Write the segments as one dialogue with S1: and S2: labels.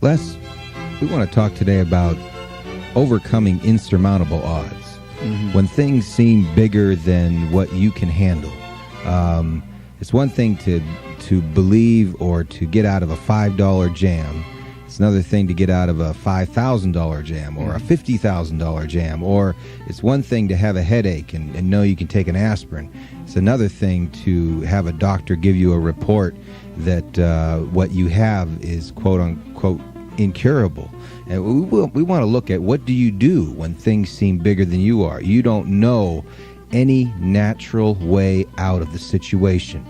S1: Les, we want to talk today about overcoming insurmountable odds. When things seem bigger than what you can handle. It's one thing to believe or to get out of a $5 jam. It's another thing to get out of a $5,000 jam or a $50,000 jam. Or it's one thing to have a headache and know you can take an aspirin. It's another thing to have a doctor give you a report that what you have is quote-unquote incurable. And we want to look at, what do you do when things seem bigger than you are? You don't know any natural way out of the situation.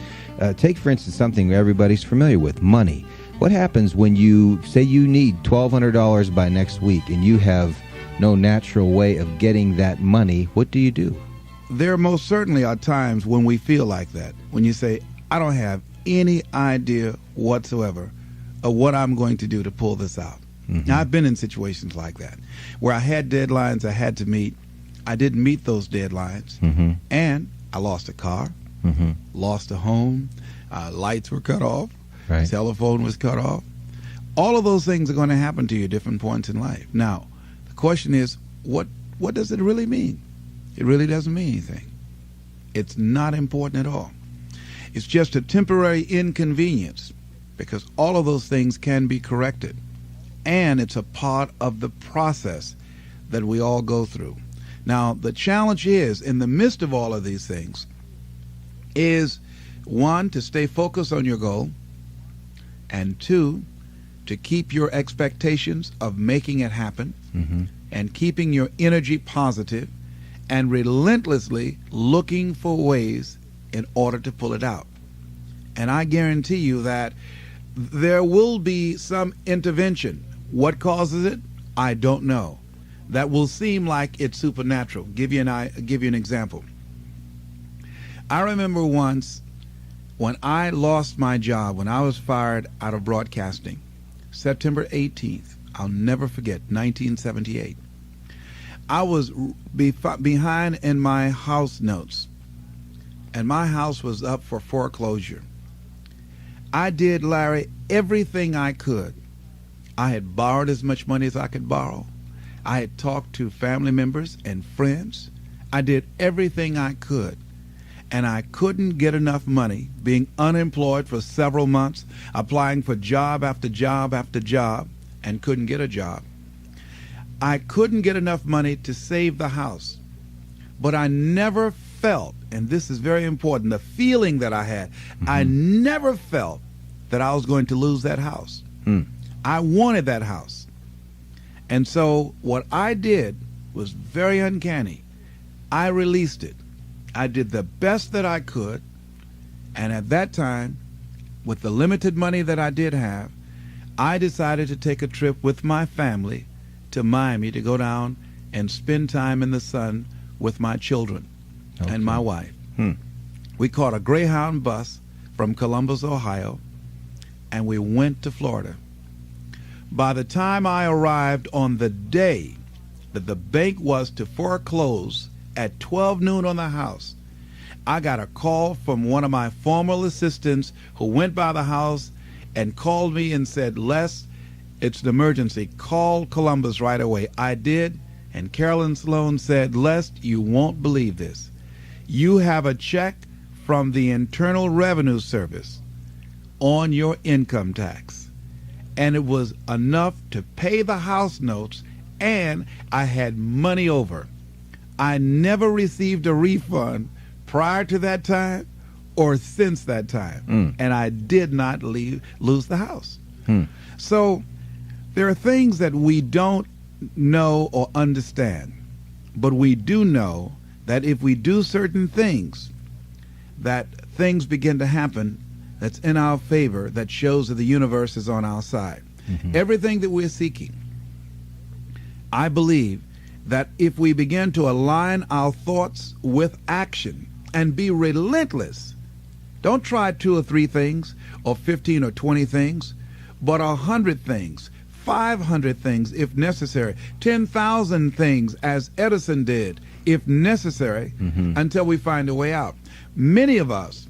S1: Take, for instance, something everybody's familiar with, money. What happens when you say you need $1,200 by next week and you have no natural way of getting that money? What do you do?
S2: There most certainly are times when we feel like that. When you say, I don't have any idea whatsoever of what I'm going to do to pull this out. Now, I've been in situations like that where I had deadlines I had to meet. I didn't meet those deadlines, and I lost a car, lost a home, lights were cut off, telephone was cut off. All of those things are going to happen to you at different points in life. Now, the question is, what does it really mean? It really doesn't mean anything. It's not important at all. It's just a temporary inconvenience, because all of those things can be corrected. And it's a part of the process that we all go through. Now, the challenge is, in the midst of all of these things, is, one, to stay focused on your goal, and two, to keep your expectations of making it happen, and keeping your energy positive, and relentlessly looking for ways in order to pull it out. And I guarantee you that there will be some intervention. What causes it? I don't know. That will seem like it's supernatural. Give you an example. I remember once when I lost my job, when I was fired out of broadcasting, September 18th, I'll never forget, 1978. I was behind in my house notes, and my house was up for foreclosure. I did, Larry, everything I could. I had borrowed as much money as I could borrow. I had talked to family members and friends. I did everything I could. And I couldn't get enough money, being unemployed for several months, applying for job after job after job, and couldn't get a job. I couldn't get enough money to save the house. But I never felt, and this is very important, the feeling that I had, I never felt that I was going to lose that house. I wanted that house. And so what I did was very uncanny. I released it. I did the best that I could. And at that time, with the limited money that I did have, I decided to take a trip with my family to Miami to go down and spend time in the sun with my children and my wife. We caught a Greyhound bus from Columbus, Ohio, and we went to Florida. By the time I arrived on the day that the bank was to foreclose at 12 noon on the house, I got a call from one of my former assistants who went by the house and called me and said, Les, it's an emergency. Call Columbus right away. I did, and Carolyn Sloan said, Les, you won't believe this. You have a check from the Internal Revenue Service on your income tax. And it was enough to pay the house notes, and I had money over. I never received a refund prior to that time or since that time. And I did not lose the house. So there are things that we don't know or understand, but we do know that if we do certain things, that things begin to happen that's in our favor, that shows that the universe is on our side. Everything that we're seeking, I believe that if we begin to align our thoughts with action and be relentless, don't try 2 or 3 things or 15 or 20 things, but 100 things, 500 things if necessary, 10,000 things as Edison did if necessary, until we find a way out. Many of us,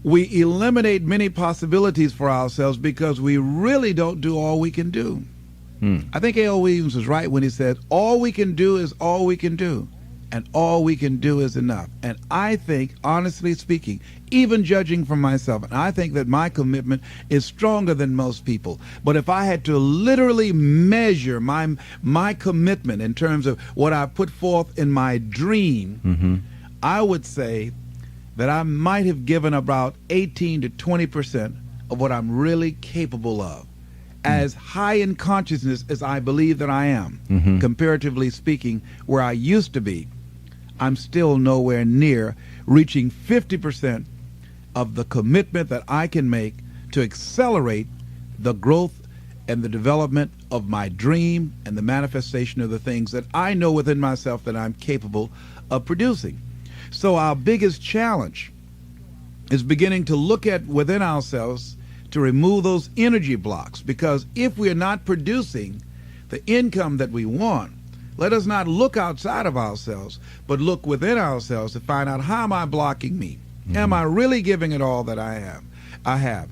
S2: we eliminate many possibilities for ourselves because we really don't do all we can do. I think A.L. Williams was right when he said, all we can do is all we can do, and all we can do is enough. And I think, honestly speaking, even judging from myself, and I think that my commitment is stronger than most people. But if I had to literally measure my commitment in terms of what I put forth in my dream, I would say that I might have given about 18 to 20% of what I'm really capable of. As high in consciousness as I believe that I am, comparatively speaking, where I used to be, I'm still nowhere near reaching 50% of the commitment that I can make to accelerate the growth and the development of my dream and the manifestation of the things that I know within myself that I'm capable of producing. So our biggest challenge is beginning to look at within ourselves to remove those energy blocks, because if we are not producing the income that we want, let us not look outside of ourselves, but look within ourselves to find out, how am I blocking me? Am I really giving it all that I have?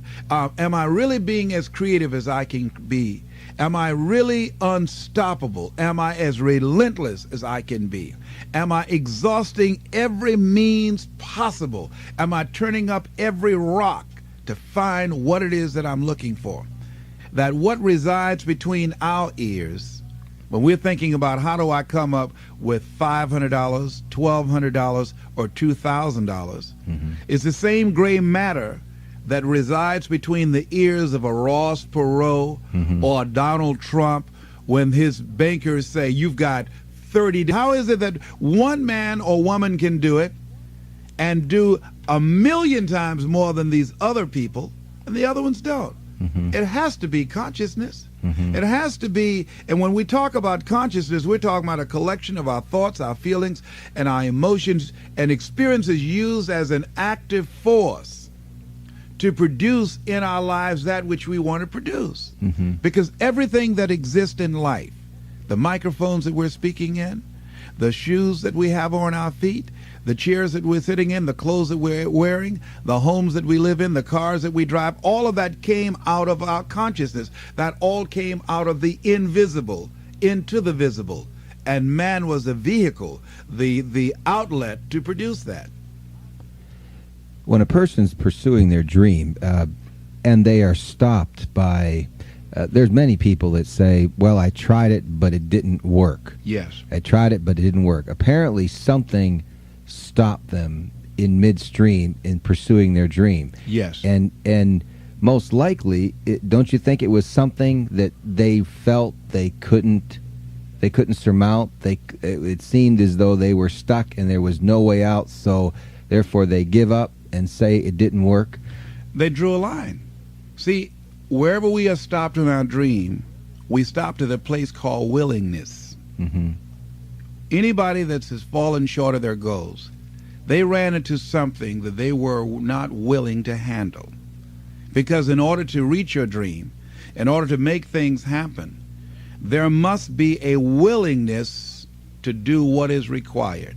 S2: Am I really being as creative as I can be? Am I really unstoppable? Am I as relentless as I can be? Am I exhausting every means possible? Am I turning up every rock to find what it is that I'm looking for? That what resides between our ears, when we're thinking about how do I come up with $500, $1,200, or $2,000, is the same gray matter that resides between the ears of a Ross Perot or a Donald Trump when his bankers say, you've got 30. How is it that one man or woman can do it and do 1,000,000 times more than these other people, and the other ones don't? It has to be consciousness. It has to be, and when we talk about consciousness, we're talking about a collection of our thoughts, our feelings, and our emotions and experiences used as an active force to produce in our lives that which we want to produce. Because everything that exists in life, the microphones that we're speaking in, the shoes that we have on our feet, the chairs that we're sitting in, the clothes that we're wearing, the homes that we live in, the cars that we drive, all of that came out of our consciousness. That all came out of the invisible into the visible. And man was the vehicle, the outlet to produce that.
S1: When a person's pursuing their dream and they are stopped by, there's many people that say, well, I tried it, but it didn't work.
S2: Yes.
S1: I tried it, but it didn't work. Apparently something stopped them in midstream in pursuing their dream.
S2: Yes.
S1: And most likely, don't you think it was something that they felt they couldn't surmount? It seemed as though they were stuck and there was no way out, so therefore they give up and say it didn't work?
S2: They drew a line. See, wherever we are stopped in our dream, we stopped at a place called willingness. Anybody that has fallen short of their goals, they ran into something that they were not willing to handle. Because in order to reach your dream, in order to make things happen, there must be a willingness to do what is required.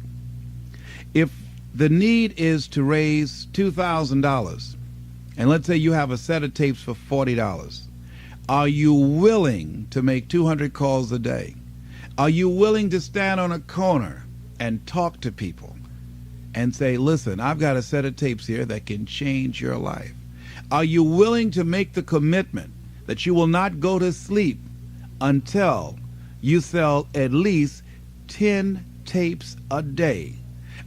S2: If the need is to raise $2,000, and let's say you have a set of tapes for $40, are you willing to make 200 calls a day? Are you willing to stand on a corner and talk to people and say, listen, I've got a set of tapes here that can change your life? Are you willing to make the commitment that you will not go to sleep until you sell at least 10 tapes a day?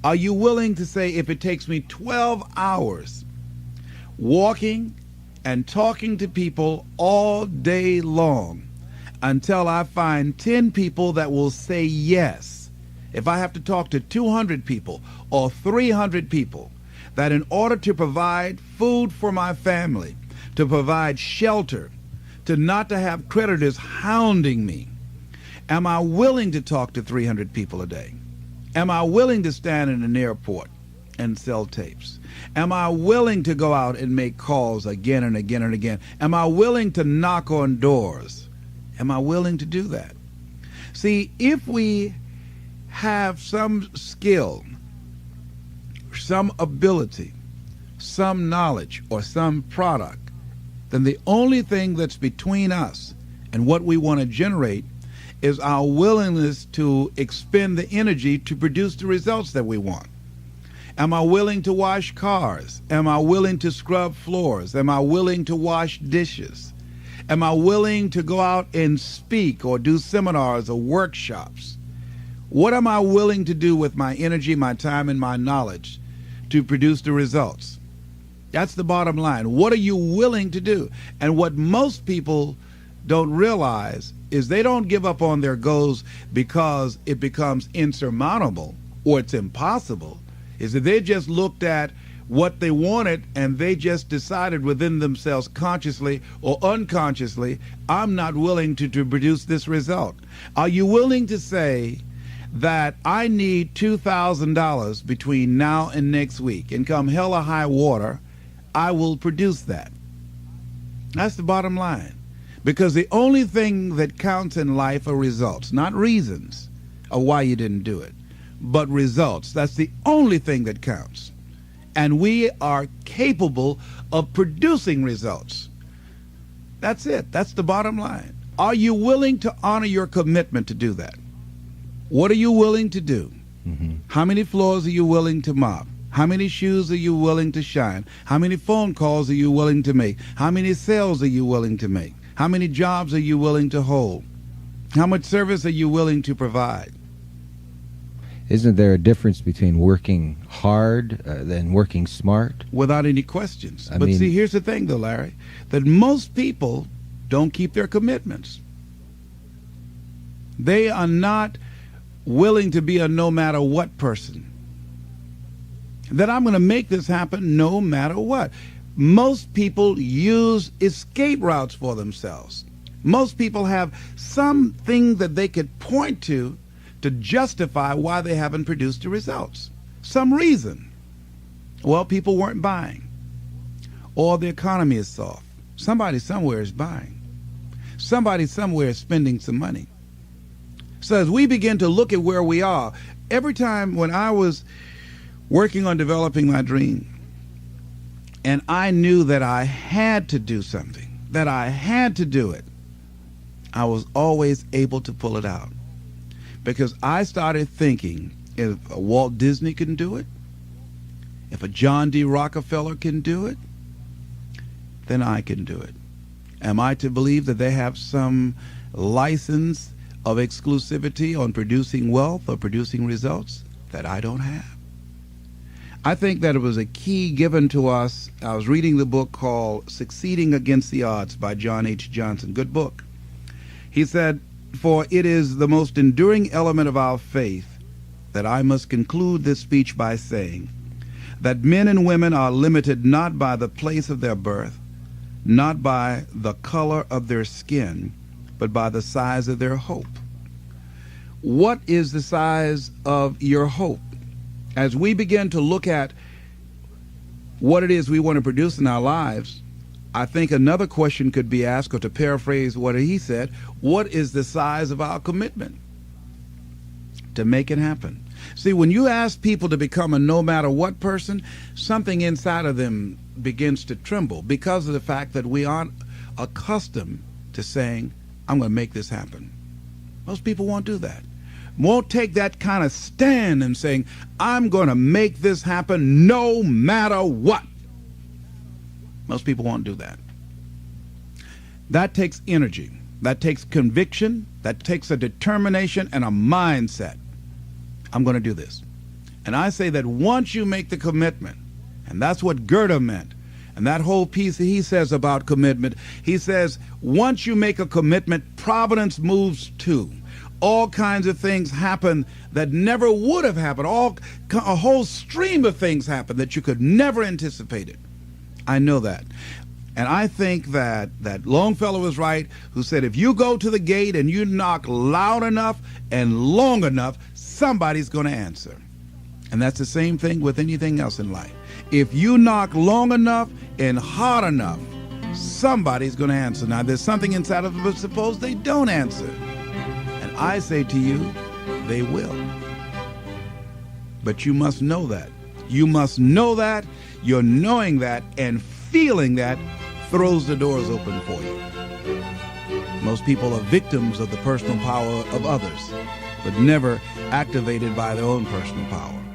S2: Are you willing to say, if it takes me 12 hours walking and talking to people all day long until I find 10 people that will say yes, if I have to talk to 200 people or 300 people, that in order to provide food for my family, to provide shelter, to not to have creditors hounding me, am I willing to talk to 300 people a day? Am I willing to stand in an airport and sell tapes? Am I willing to go out and make calls again and again and again? Am I willing to knock on doors? Am I willing to do that? See, if we have some skill, some ability, some knowledge or some product, then the only thing that's between us and what we want to generate is our willingness to expend the energy to produce the results that we want. Am I willing to wash cars? Am I willing to scrub floors? Am I willing to wash dishes? Am I willing to go out and speak or do seminars or workshops? What am I willing to do with my energy, my time, and my knowledge to produce the results? That's the bottom line. What are you willing to do? And what most people don't realize is they don't give up on their goals because it becomes insurmountable or it's impossible. Is that they just looked at what they wanted and they just decided within themselves, consciously or unconsciously, I'm not willing to produce this result. Are you willing to say that I need $2,000 between now and next week, and come hell or high water, I will produce that? That's the bottom line. Because the only thing that counts in life are results, not reasons of why you didn't do it, but results. That's the only thing that counts. And we are capable of producing results. That's it. That's the bottom line. Are you willing to honor your commitment to do that? What are you willing to do? Mm-hmm. How many floors are you willing to mop? How many shoes are you willing to shine? How many phone calls are you willing to make? How many sales are you willing to make? How many jobs are you willing to hold? How much service are you willing to provide?
S1: Isn't there a difference between working hard and working smart?
S2: Without any questions. But see, here's the thing, though, Larry, that most people don't keep their commitments. They are not willing to be a no matter what person. That I'm going to make this happen no matter what. Most people use escape routes for themselves. Most people have something that they could point to justify why they haven't produced the results. Some reason. Well, people weren't buying. Or the economy is soft. Somebody somewhere is buying. Somebody somewhere is spending some money. So as we begin to look at where we are, every time when I was working on developing my dream, and I knew that I had to do something, that I had to do it, I was always able to pull it out. Because I started thinking, if a Walt Disney can do it, if a John D. Rockefeller can do it, then I can do it. Am I to believe that they have some license of exclusivity on producing wealth or producing results that I don't have? I think that it was a key given to us. I was reading the book called Succeeding Against the Odds by John H. Johnson. Good book. He said, "For it is the most enduring element of our faith that I must conclude this speech by saying that men and women are limited not by the place of their birth, not by the color of their skin, but by the size of their hope." What is the size of your hope? As we begin to look at what it is we want to produce in our lives, I think another question could be asked, or to paraphrase what he said, what is the size of our commitment to make it happen? See, when you ask people to become a no matter what person, something inside of them begins to tremble because of the fact that we aren't accustomed to saying, I'm going to make this happen. Most people won't do that. Won't take that kind of stand and saying, I'm going to make this happen no matter what. Most people won't do that. That takes energy. That takes conviction. That takes a determination and a mindset. I'm going to do this. And I say that once you make the commitment, and that's what Goethe meant, and that whole piece that he says about commitment, he says, once you make a commitment, providence moves too. All kinds of things happen that never would have happened. A whole stream of things happen that you could never anticipate it. I know that. And I think that Longfellow was right, who said, if you go to the gate and you knock loud enough and long enough, somebody's going to answer. And that's the same thing with anything else in life. If you knock long enough and hard enough, somebody's going to answer. Now, there's something inside of them, but suppose they don't answer. I say to you, they will. But you must know that. You must know that. Your knowing that and feeling that throws the doors open for you. Most people are victims of the personal power of others, but never activated by their own personal power.